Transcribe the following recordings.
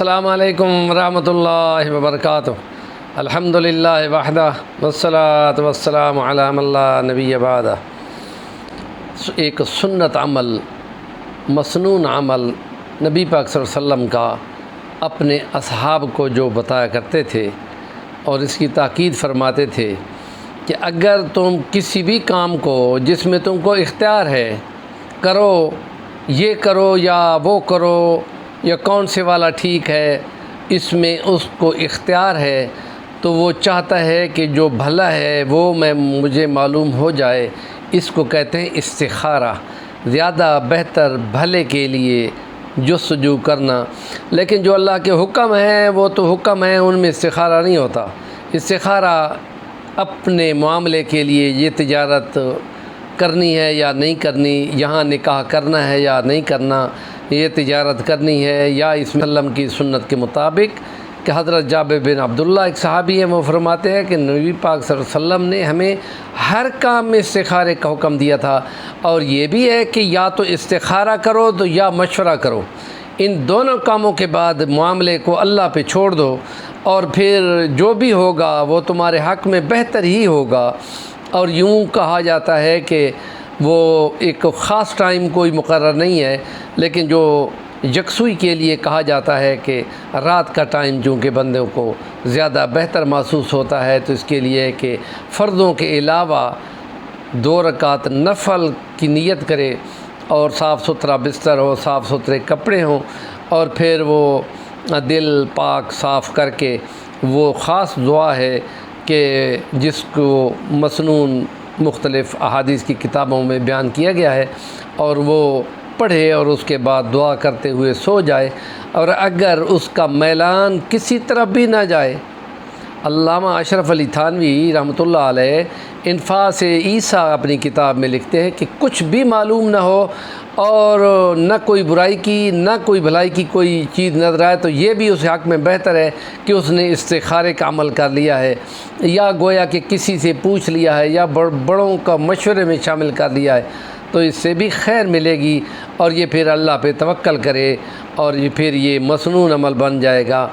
السلام علیکم ورحمۃ اللہ وبرکاتہ۔ الحمدللہ وحدہ والصلاۃ والسلام علی من لا نبی بعدہ۔ ایک سنت عمل، مسنون عمل نبی پاک صلی اللہ علیہ وسلم کا اپنے اصحاب کو جو بتایا کرتے تھے اور اس کی تاکید فرماتے تھے کہ اگر تم کسی بھی کام کو جس میں تم کو اختیار ہے کرو، یہ کرو یا وہ کرو یا کون سے والا ٹھیک ہے، اس میں اس کو اختیار ہے تو وہ چاہتا ہے کہ جو بھلا ہے وہ مجھے معلوم ہو جائے۔ اس کو کہتے ہیں استخارہ، زیادہ بہتر بھلے کے لیے جستجو کرنا۔ لیکن جو اللہ کے حکم ہیں وہ تو حکم ہیں، ان میں استخارہ نہیں ہوتا۔ استخارہ اپنے معاملے کے لیے، یہ تجارت کرنی ہے یا نہیں کرنی، یہاں نکاح کرنا ہے یا نہیں کرنا، یہ تجارت کرنی ہے یا اس وسلم کی سنت کے مطابق۔ کہ حضرت جابر بن عبداللہ ایک صحابی ہیں، وہ فرماتے ہیں کہ نبی پاک صلی اللہ علیہ وسلم نے ہمیں ہر کام میں استخارے کا حکم دیا تھا، اور یہ بھی ہے کہ یا تو استخارہ کرو تو یا مشورہ کرو، ان دونوں کاموں کے بعد معاملے کو اللہ پہ چھوڑ دو، اور پھر جو بھی ہوگا وہ تمہارے حق میں بہتر ہی ہوگا۔ اور یوں کہا جاتا ہے کہ وہ ایک خاص ٹائم کوئی مقرر نہیں ہے، لیکن جو یکسوئی کے لیے کہا جاتا ہے کہ رات کا ٹائم چونکہ بندوں کو زیادہ بہتر محسوس ہوتا ہے، تو اس کے لیے کہ فرضوں کے علاوہ 2 رکعت نفل کی نیت کرے، اور صاف ستھرا بستر ہو، صاف ستھرے کپڑے ہوں، اور پھر وہ دل پاک صاف کر کے وہ خاص دعا ہے کہ جس کو مسنون مختلف احادیث کی کتابوں میں بیان کیا گیا ہے، اور وہ پڑھے اور اس کے بعد دعا کرتے ہوئے سو جائے۔ اور اگر اس کا میلان کسی طرف بھی نہ جائے، علامہ اشرف علی تھانوی رحمۃ اللہ علیہ انفاس عیسیٰ اپنی کتاب میں لکھتے ہیں کہ کچھ بھی معلوم نہ ہو اور نہ کوئی برائی کی نہ کوئی بھلائی کی کوئی چیز نظر آئے، تو یہ بھی اس حق میں بہتر ہے کہ اس نے استخارے کا عمل کر لیا ہے، یا گویا کہ کسی سے پوچھ لیا ہے، یا بڑوں کا مشورے میں شامل کر لیا ہے، تو اس سے بھی خیر ملے گی، اور یہ پھر اللہ پہ توکل کرے، اور یہ پھر یہ مسنون عمل بن جائے گا۔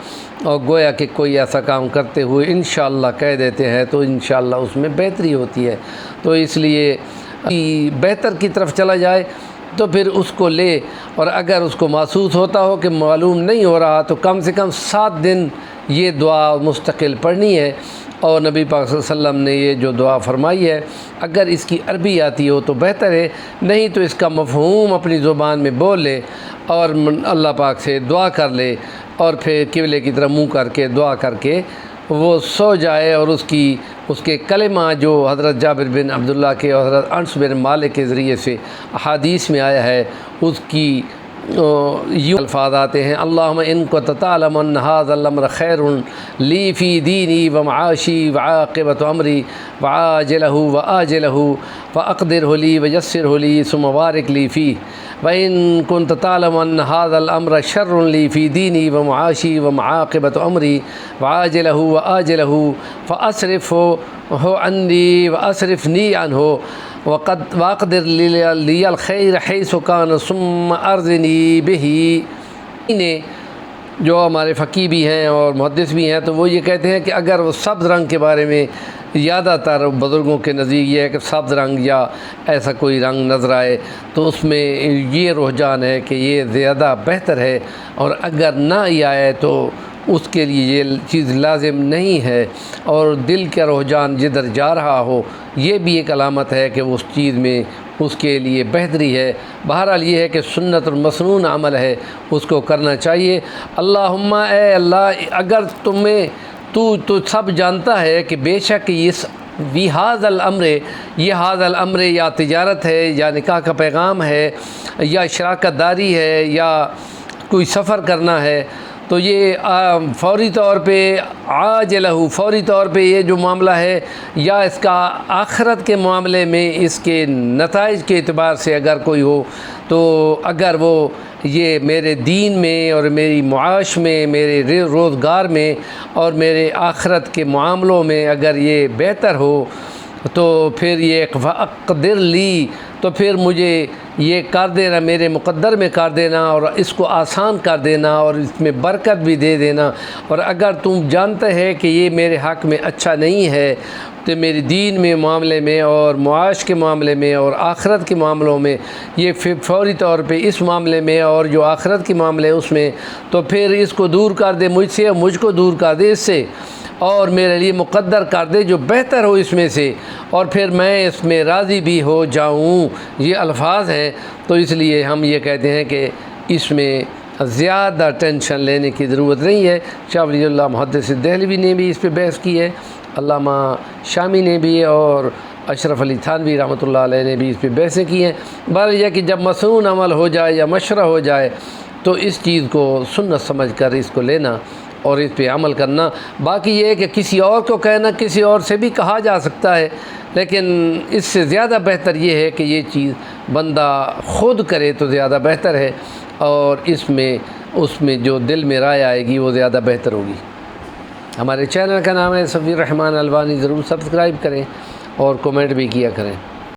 اور گویا کہ کوئی ایسا کام کرتے ہوئے انشاءاللہ کہہ دیتے ہیں تو انشاءاللہ اس میں بہتری ہوتی ہے۔ تو اس لیے بہتر کی طرف چلا جائے تو پھر اس کو لے، اور اگر اس کو محسوس ہوتا ہو کہ معلوم نہیں ہو رہا تو کم سے کم 7 دن یہ دعا مستقل پڑھنی ہے۔ اور نبی پاک صلی اللہ علیہ وسلم نے یہ جو دعا فرمائی ہے، اگر اس کی عربی آتی ہو تو بہتر ہے، نہیں تو اس کا مفہوم اپنی زبان میں بول لے اور اللہ پاک سے دعا کر لے، اور پھر قبلے کی طرف منہ کر کے دعا کر کے وہ سو جائے، اور اس کے کلمہ جو حضرت جابر بن عبداللہ کے اور حضرت انس بن مالک کے ذریعے سے احادیث میں آیا ہے، اس کی یوں الفاظ آتے ہیں: اللہم ان کنت تعلم ان ھذا الامر خیر لی فی دینی و معاشی و عاقبۃ امری وعاجلہ و آجلہ فاقدرہ لی ویسرہ لی ثم بارک لی فیہ وَإِن كُنْتَ تَعْلَمُ أَنَّ هَذَا الْأَمْرَ شَرٌّ لِّي فِي دِينِي وَمَعَاشِي وَمَعَاقِبَةِ أَمْرِي وَعَاجِلَهُ وَآجِلَهُ فَأَصْرِفْهُ عَنِّي وَأَصْرِفْنِي عَنْهُ وَأَقْدِرْ لِي الْخَيْرَ حَيْثُ كَانَ ثُمَّ أَرْزِنِي بِهِ۔ جو ہمارے فقیہ بھی ہیں اور محدث بھی ہیں، تو وہ یہ کہتے ہیں کہ اگر وہ سبز رنگ کے بارے میں زیادہ تر بزرگوں کے نزدیک یہ ہے کہ سبز رنگ یا ایسا کوئی رنگ نظر آئے تو اس میں یہ رجحان ہے کہ یہ زیادہ بہتر ہے، اور اگر نہ ہی آئے تو اس کے لیے یہ چیز لازم نہیں ہے، اور دل کا رجحان جدھر جا رہا ہو یہ بھی ایک علامت ہے کہ اس چیز میں اس کے لیے بہتری ہے۔ بہرحال یہ ہے کہ سنت اور مسنون عمل ہے، اس کو کرنا چاہیے۔ اللہم، اے اللہ، اگر تو سب جانتا ہے کہ بے شک یہ ھذا الامر، یہ ھذا الامر یا تجارت ہے یا نکاح کا پیغام ہے یا شراکت داری ہے یا کوئی سفر کرنا ہے، تو یہ فوری طور پہ عاجلہ، فوری طور پہ یہ جو معاملہ ہے، یا اس کا آخرت کے معاملے میں اس کے نتائج کے اعتبار سے اگر کوئی ہو، تو اگر وہ یہ میرے دین میں اور میری معاش میں، میرے روزگار میں اور میرے آخرت کے معاملوں میں اگر یہ بہتر ہو، تو پھر یہ فاقدر لی، تو پھر مجھے یہ کر دینا، میرے مقدر میں کر دینا اور اس کو آسان کر دینا اور اس میں برکت بھی دے دینا، اور اگر تم جانتے ہے کہ یہ میرے حق میں اچھا نہیں ہے تو میری دین میں معاملے میں اور معاش کے معاملے میں اور آخرت کے معاملوں میں یہ فوری طور پہ اس معاملے میں اور جو آخرت کے معاملے اس میں، تو پھر اس کو دور کر دے مجھ سے اور مجھ کو دور کر دے اس سے، اور میرے لیے مقدر کر دے جو بہتر ہو اس میں سے، اور پھر میں اس میں راضی بھی ہو جاؤں۔ یہ الفاظ ہیں، تو اس لیے ہم یہ کہتے ہیں کہ اس میں زیادہ ٹینشن لینے کی ضرورت نہیں ہے۔ شاہ ولی اللہ محدث دہلوی نے بھی اس پہ بحث کی ہے، علامہ شامی نے بھی، اور اشرف علی تھانوی رحمۃ اللہ علیہ نے بھی اس پہ بحثیں کی ہیں۔ بہرحال یہ کہ جب مسنون عمل ہو جائے یا مشورہ ہو جائے تو اس چیز کو سنت سمجھ کر اس کو لینا اور اس پہ عمل کرنا۔ باقی یہ ہے کہ کسی اور کو کہنا، کسی اور سے بھی کہا جا سکتا ہے، لیکن اس سے زیادہ بہتر یہ ہے کہ یہ چیز بندہ خود کرے تو زیادہ بہتر ہے، اور اس میں جو دل میں رائے آئے گی وہ زیادہ بہتر ہوگی۔ ہمارے چینل کا نام ہے صفی الرحمن الوانی، ضرور سبسکرائب کریں اور کومنٹ بھی کیا کریں۔